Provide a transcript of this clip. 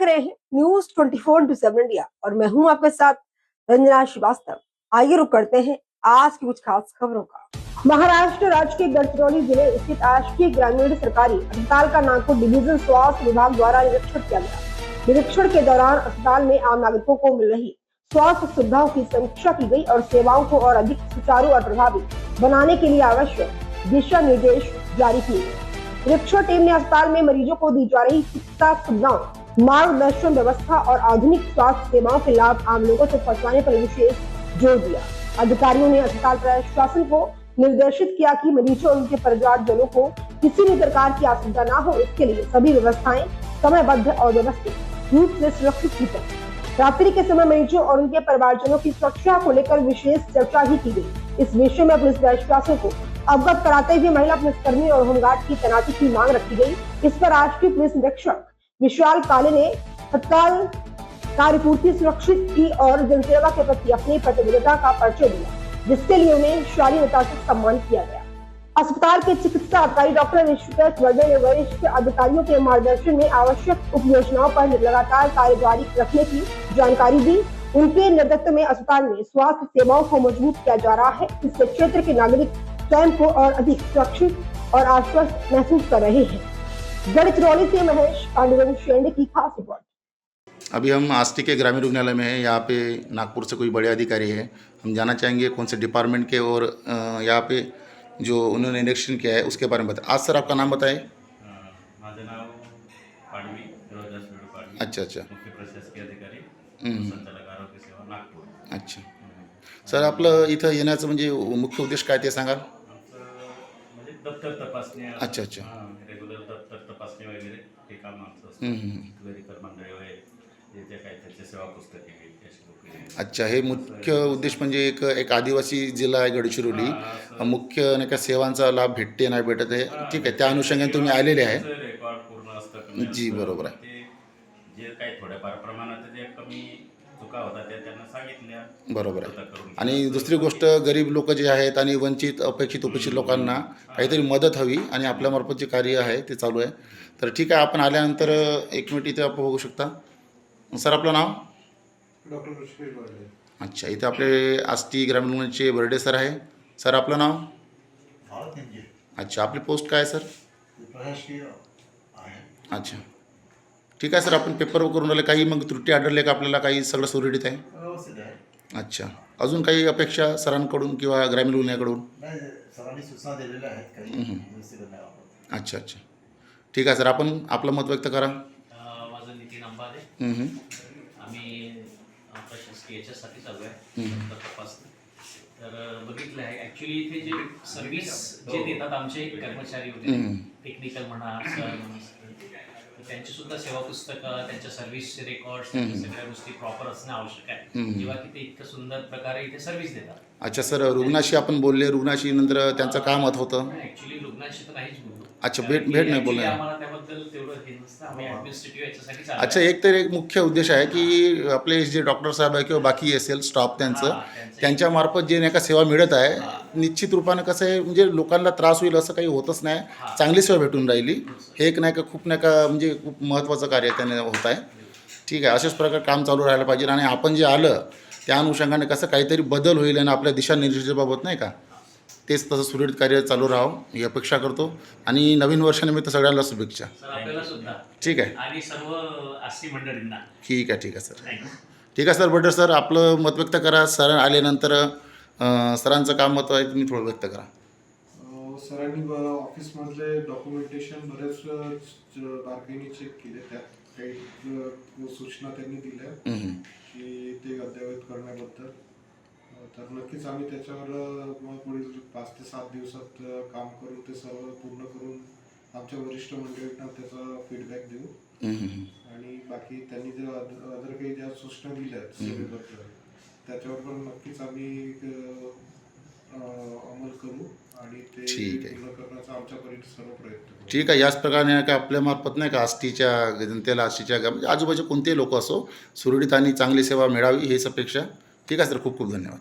रहे हैं news 24/7 India और मैं हूं आपके साथ रंजना श्रीवास्तव। आइए रुक करते हैं आज की कुछ खास खबरों का। महाराष्ट्र राज्य के गडचिरोली जिले स्थित आष्टी ग्रामीण सरकारी अस्पताल का नागपुर डिवीजन स्वास्थ्य विभाग द्वारा निरीक्षण किया गया। निरीक्षण के दौरान अस्पताल में आम नागरिकों को मिल रही स्वास्थ्य सुविधाओं की समीक्षा की गई और सेवाओं को और अधिक सुचारू और प्रभावी बनाने के लिए आवश्यक दिशा निर्देश जारी किए गए। निरीक्षण टीम ने अस्पताल में मरीजों को दी जा रही चिकित्सा सुविधाओं, मार्गदर्शन व्यवस्था और आधुनिक स्वास्थ्य सेवाओं के लाभ आम लोगों तक पहुंचाने पर विशेष जोर दिया। अधिकारियों ने अस्पताल प्रशासन को निर्देशित किया कि मरीजों और उनके परिवारजनों को किसी भी प्रकार की असुविधा न हो, इसके लिए सभी व्यवस्थाएं समयबद्ध और व्यवस्थित रूप से सुरक्षित की जाए। रात्रि के समय मरीजों और उनके परिवारजनों की सुरक्षा को लेकर विशेष चर्चा ही की गई। इस विषय में पुलिस प्रशासन को अवगत कराते हुए महिला पुलिसकर्मी और होमगार्ड की तैनाती की मांग रखी गई। इस पर राष्ट्रीय पुलिस निरीक्षक विशाल काले ने तत्काल कार्यपूर्ति सुरक्षित की और जनसेवा के प्रति अपनी प्रतिबद्धता का परिचय दिया, जिसके लिए उन्हें शालीनता से सम्मानित किया गया। अस्पताल के चिकित्सा अधिकारी डॉक्टर ऋषिकेश वर्मा ने वरिष्ठ अधिकारियों के मार्गदर्शन में आवश्यक उप योजनाओं पर लगातार कार्यवाही रखने की जानकारी दी। उनके नेतृत्व में अस्पताल में स्वास्थ्य सेवाओं को मजबूत किया जा रहा है। इससे क्षेत्र के नागरिक स्वयं को और अधिक सुरक्षित और आश्वस्त महसूस कर रहे हैं। गढ़चिरौली से महेश पांडुरंग शेंडे की खास रिपोर्ट। अभी हम आष्टी के ग्रामीण रुग्णालय में हैं। यहाँ पे नागपुर से कोई बड़े अधिकारी है, हम जानना चाहेंगे कौन से डिपार्टमेंट के और यहाँ पे जो उन्होंने निरीक्षण किया है उसके बारे में बताएं। आज सर आपका नाम बताएं। माझं नाव पाडवी रोजदास वेडू पाडवी। अच्छा अच्छा। मुख्य प्रशासकीय अधिकारी संचालक आरोग्य सेवा नागपूर। अच्छा सर, आपलं इथं येण्याचं म्हणजे मुख्य उद्देश काय ते सांगाल? आमचं म्हणजे दप्तर तपासणी। अच्छा अच्छा। रेग्युलर दप्तर तपासणी वगैरे हे काम आमचं असतं। क्लरिकल मंडळी वगैरे जे काही त्यांचे सेवा पुस्तके आहेत अशी लोक। अच्छा, हे मुख्य उद्देश म्हणजे एक आदिवासी जिल्हा आहे गडचिरोली, मुख्य नाही का सेवांचा लाभ भेटते नाही भेटत आहे, ठीक आहे, त्या अनुषंगाने तुम्ही आलेले आहे। रेकॉर्ड पूर्ण असतं जी बरोबर आहे। ते जे काही थोड्याफार प्रमाणात जे कमी चुका होता त्या त्यांना सांगितल्या, बरोबर आहे। आणि दुसरी गोष्ट, गरीब लोक जे आहेत आणि वंचित अपेक्षित उपेक्षित लोकांना काहीतरी मदत हवी आणि आपल्यामार्फत जे कार्य आहे ते चालू आहे। तर ठीक आहे, आपण आल्यानंतर एक मिनिट इथे आपण बघू शकता। सर आपलं नाव? डॉक्टर ऋषिकेश बर्डे। अच्छा, इथे आपले आष्टी ग्रामीण रुग्णालयाचे बर्डे सर आहे। सर आपलं नाव? अच्छा, आपली पोस्ट काय आहे सर? अच्छा ठीक आहे सर, आपण पेपर करून राहिले, काही मग त्रुटी आढळले का आपल्याला? काही सगळं सुरळीत आहे? व्यवस्थित आहे। अच्छा, अजून काही अपेक्षा सरांकडून किंवा ग्रामीण रुग्णालयाकडून? नाही, सरांनी सूचना दिलेल्या आहेत, काही व्यवस्थित नाही वापरत। अच्छा अच्छा ठीक आहे सर, आपण आपलं मत व्यक्त करा। माझं नितीन अंबाले, आम्ही प्रशासकीय याच्यासाठी चालू आहे तपासणी। तर बघितलं आहे ॲक्च्युली इथे जे सर्व्हिस जे देतात आमचे कर्मचारी वगैरे, टेक्निकल म्हणा, सर त्यांची सुद्धा सेवा पुस्तकं, त्यांच्या सर्व्हिस रेकॉर्ड्स, सगळ्या गोष्टी प्रॉपर असणं आवश्यक आहे, जेव्हा की ते इतकं सुंदर प्रकारे इथे सर्व्हिस देतात। अच्छा सर, रुग्णाशी आपण बोलले, रुग्णाशी नंतर त्यांचं काय मत होतं? ॲक्च्युली रुग्णाशी तर नाहीच बोललो। अच्छा, भेट नाही बोलणार? आम्हाला त्याबद्दल तेवढं हे नसतं, आम्ही ॲडमिनिस्ट्रेटिव्ह याच्यासाठी चालू आहे। अच्छा, एक तर एक मुख्य उद्देश आहे की आपले जे डॉक्टर साहेब आहे किंवा बाकी असेल स्टाफ त्यांच्यामार्फत जे नाही का सेवा मिळत आहे, निश्चित रूपानं कसं आहे म्हणजे लोकांना त्रास होईल असं काही होतच नाही, चांगली सेवा भेटून राहिली, हे एक नाही का खूप नाही का म्हणजे खूप महत्त्वाचं कार्य त्याने होत आहे। ठीक आहे, अशाच प्रकारे काम चालू राहायला पाहिजे आणि आपण जे आलं त्या अनुषंगाने कसं काहीतरी बदल होईल आणि आपल्या दिशानिर्देशाबाबत नाही का तेच तसं सुरळीत कार्य चालू राहावं ही अपेक्षा करतो आणि नवीन वर्षानिमित्त सगळ्यांना शुभेच्छा। सर आपल्याला सुद्धा ठीक आहे आणि सर्व आष्टी मंडळींना। ठीक आहे सर। ठीक आहे सर, बटर सर आपलं मत व्यक्त करा। सर आल्यानंतर सरांचं काम मत आहे तुम्ही थोडं व्यक्त करा। सरांनी ऑफिसमधले डॉक्युमेंटेशन बरेच बारकाईने चेक केले, त्यात काही सूचना त्यांनी दिल्या की ते अद्ययावत करण्याबद्दल। तर नक्कीच आम्ही त्याच्यावर पुढील 5 ते 7 दिवसात काम करून ते सर्व पूर्ण करून आमच्या वरिष्ठ मंडळींना त्याचा फीडबॅक देऊ आणि बाकी त्यांनी जे अदर काही ज्या सूचना दिल्या सेवेबद्दल त्याच्यावर पण नक्कीच आम्ही अंमल करू आणि ते पूर्ण करण्याचा आमच्यापर्यंत सर्व प्रयत्न करू। ठीक आहे, याच प्रकारे का आपल्यामार्फत नाही का आष्टीच्या जनतेला, आष्टीच्या म्हणजे आजूबाजूचे कोणतेही लोक असो, सुरळीत आणि चांगली सेवा मिळावी हीच अपेक्षा। ठीक आहे सर, खूप खूप धन्यवाद।